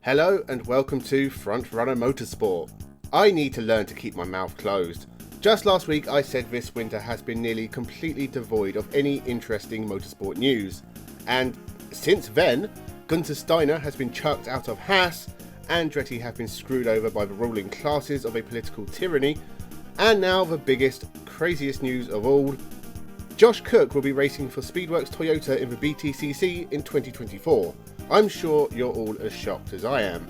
Hello and welcome to Frontrunner Motorsport. I need to learn to keep my mouth closed. Just last week I said this winter has been nearly completely devoid of any interesting motorsport news. And since then, Gunther Steiner has been chucked out of Haas, Andretti have been screwed over by the ruling classes of a political tyranny, and now the biggest, craziest news of all, Josh Cook will be racing for Speedworks Toyota in the BTCC in 2024. I'm sure you're all as shocked as I am.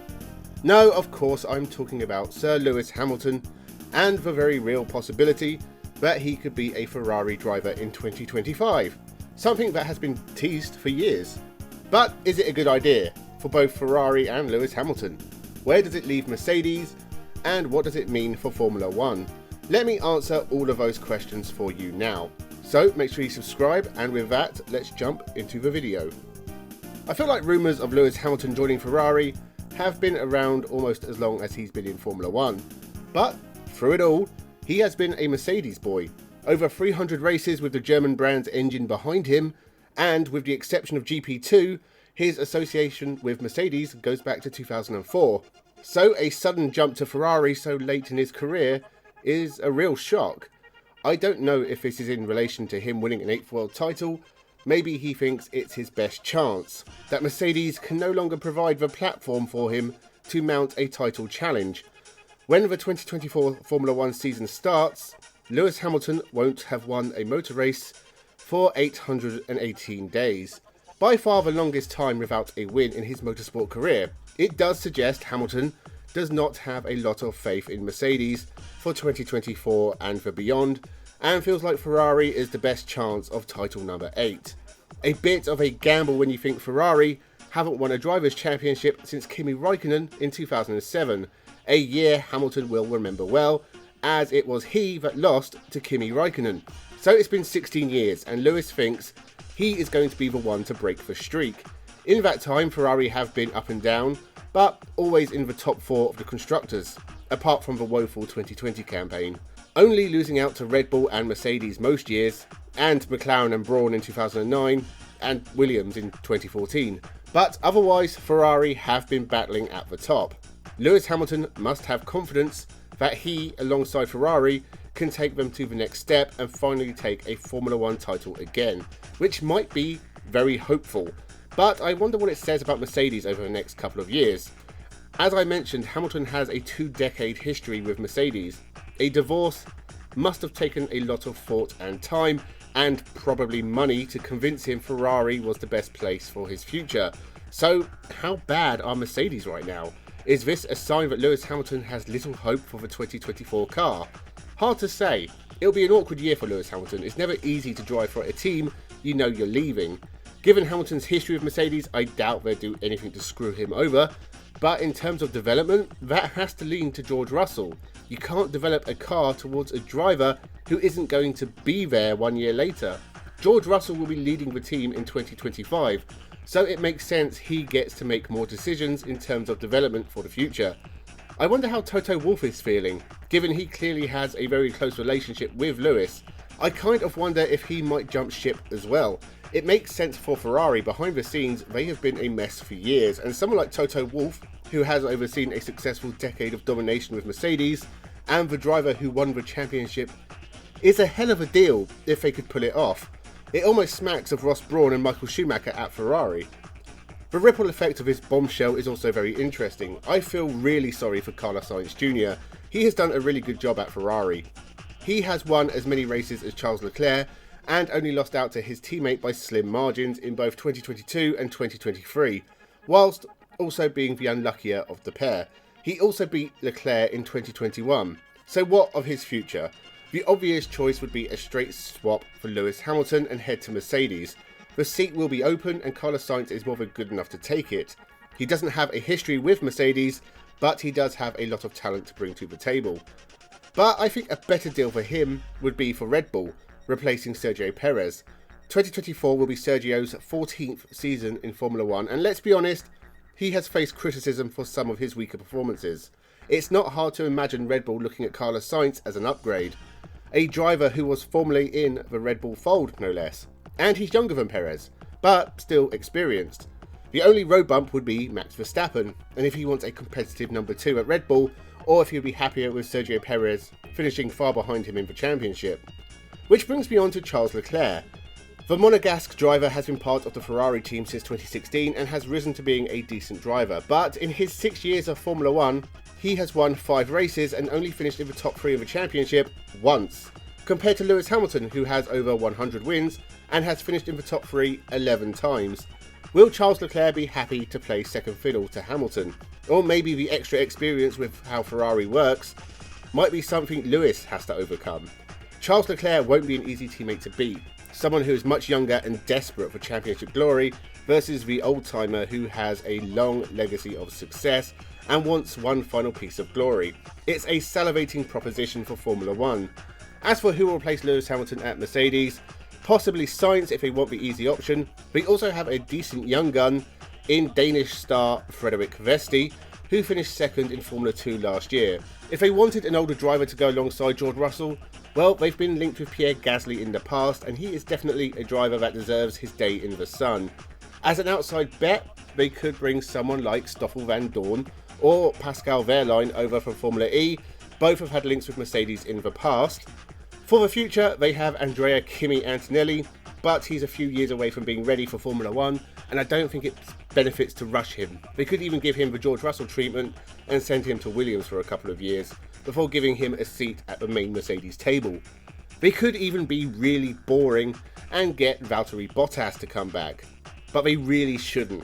No, of course I'm talking about Sir Lewis Hamilton and the very real possibility that he could be a Ferrari driver in 2025. Something that has been teased for years. But is it a good idea for both Ferrari and Lewis Hamilton? Where does it leave Mercedes? And what does it mean for Formula 1? Let me answer all of those questions for you now. So make sure you subscribe, and with that, let's jump into the video. I feel like rumours of Lewis Hamilton joining Ferrari have been around almost as long as he's been in Formula 1. But through it all, he has been a Mercedes boy. Over 300 races with the German brand's engine behind him, and with the exception of GP2, his association with Mercedes goes back to 2004. So a sudden jump to Ferrari so late in his career is a real shock. I don't know if this is in relation to him winning an 8th world title. Maybe he thinks it's his best chance, that Mercedes can no longer provide the platform for him to mount a title challenge. When the 2024 Formula 1 season starts, Lewis Hamilton won't have won a motor race for 818 days. By far the longest time without a win in his motorsport career. It does suggest Hamilton does not have a lot of faith in Mercedes for 2024 and for beyond, and feels like Ferrari is the best chance of title number 8. A bit of a gamble when you think Ferrari haven't won a Drivers' Championship since Kimi Raikkonen in 2007, a year Hamilton will remember well, as it was he that lost to Kimi Raikkonen. So it's been 16 years, and Lewis thinks he is going to be the one to break the streak. In that time, Ferrari have been up and down, but always in the top 4 of the constructors, apart from the woeful 2020 campaign. Only losing out to Red Bull and Mercedes most years, and McLaren and Brawn in 2009, and Williams in 2014. But otherwise, Ferrari have been battling at the top. Lewis Hamilton must have confidence that he, alongside Ferrari, can take them to the next step and finally take a Formula 1 title again, which might be very hopeful. But I wonder what it says about Mercedes over the next couple of years. As I mentioned, Hamilton has a 2-decade history with Mercedes. A divorce must have taken a lot of thought and time, and probably money, to convince him Ferrari was the best place for his future. So how bad are Mercedes right now? Is this a sign that Lewis Hamilton has little hope for the 2024 car? Hard to say. It'll be an awkward year for Lewis Hamilton. It's never easy to drive for a team you know you're leaving. Given Hamilton's history with Mercedes, I doubt they'll do anything to screw him over. But in terms of development, that has to lean to George Russell. You can't develop a car towards a driver who isn't going to be there 1 year later. George Russell will be leading the team in 2025, so it makes sense he gets to make more decisions in terms of development for the future. I wonder how Toto Wolff is feeling, given he clearly has a very close relationship with Lewis. I kind of wonder if he might jump ship as well. It makes sense for Ferrari. Behind the scenes, they have been a mess for years, and someone like Toto Wolff, who has overseen a successful decade of domination with Mercedes, and the driver who won the championship, is a hell of a deal if they could pull it off. It almost smacks of Ross Brawn and Michael Schumacher at Ferrari. The ripple effect of his bombshell is also very interesting. I feel really sorry for Carlos Sainz Jr. He has done a really good job at Ferrari. He has won as many races as Charles Leclerc, and only lost out to his teammate by slim margins in both 2022 and 2023, whilst also being the unluckier of the pair. He also beat Leclerc in 2021. So what of his future? The obvious choice would be a straight swap for Lewis Hamilton and head to Mercedes. The seat will be open, and Carlos Sainz is more than good enough to take it. He doesn't have a history with Mercedes, but he does have a lot of talent to bring to the table. But I think a better deal for him would be for Red Bull, replacing Sergio Perez. 2024 will be Sergio's 14th season in Formula 1, and let's be honest, he has faced criticism for some of his weaker performances. It's not hard to imagine Red Bull looking at Carlos Sainz as an upgrade. A driver who was formerly in the Red Bull fold, no less. And he's younger than Perez, but still experienced. The only road bump would be Max Verstappen, and if he wants a competitive number 2 at Red Bull, or if he'll be happier with Sergio Perez finishing far behind him in the championship. Which brings me on to Charles Leclerc. The Monegasque driver has been part of the Ferrari team since 2016 and has risen to being a decent driver, but in his 6 years of Formula 1, he has won 5 races and only finished in the top 3 of the championship once, compared to Lewis Hamilton, who has over 100 wins and has finished in the top 3 11 times. Will Charles Leclerc be happy to play second fiddle to Hamilton? Or maybe the extra experience with how Ferrari works might be something Lewis has to overcome. Charles Leclerc won't be an easy teammate to beat, someone who is much younger and desperate for championship glory versus the old-timer who has a long legacy of success and wants one final piece of glory. It's a salivating proposition for Formula 1. As for who will replace Lewis Hamilton at Mercedes, possibly Sainz if they want the easy option, but we also have a decent young gun in Danish star Frederik Vesti, who finished second in Formula 2 last year. If they wanted an older driver to go alongside George Russell, well, they've been linked with Pierre Gasly in the past, and he is definitely a driver that deserves his day in the sun. As an outside bet, they could bring someone like Stoffel van Dorn or Pascal Wehrlein over from Formula E. Both have had links with Mercedes in the past. For the future, they have Andrea Kimi Antonelli, but he's a few years away from being ready for Formula 1, and I don't think it benefits to rush him. They could even give him the George Russell treatment and send him to Williams for a couple of years, before giving him a seat at the main Mercedes table. They could even be really boring and get Valtteri Bottas to come back, but they really shouldn't.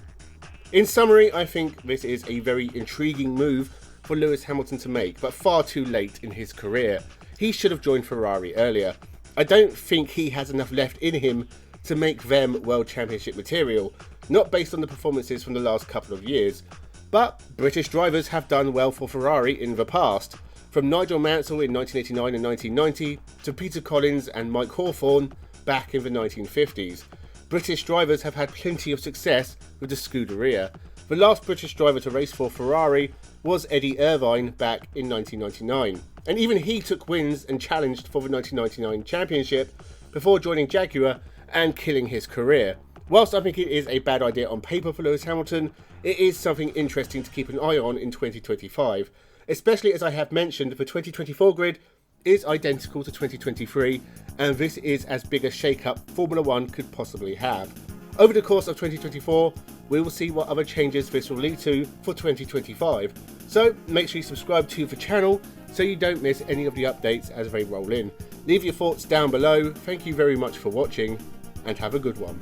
In summary, I think this is a very intriguing move for Lewis Hamilton to make, but far too late in his career. He should have joined Ferrari earlier. I don't think he has enough left in him to make them World Championship material, not based on the performances from the last couple of years. But British drivers have done well for Ferrari in the past, from Nigel Mansell in 1989 and 1990 to Peter Collins and Mike Hawthorn back in the 1950s. British drivers have had plenty of success with the Scuderia. The last British driver to race for Ferrari was Eddie Irvine back in 1999, and even he took wins and challenged for the 1999 championship before joining Jaguar and killing his career. Whilst I think it is a bad idea on paper for Lewis Hamilton, it is something interesting to keep an eye on in 2025, especially as I have mentioned the 2024 grid is identical to 2023, and this is as big a shake-up Formula 1 could possibly have. Over the course of 2024, we will see what other changes this will lead to for 2025. So make sure you subscribe to the channel so you don't miss any of the updates as they roll in. Leave your thoughts down below. Thank you very much for watching and have a good one.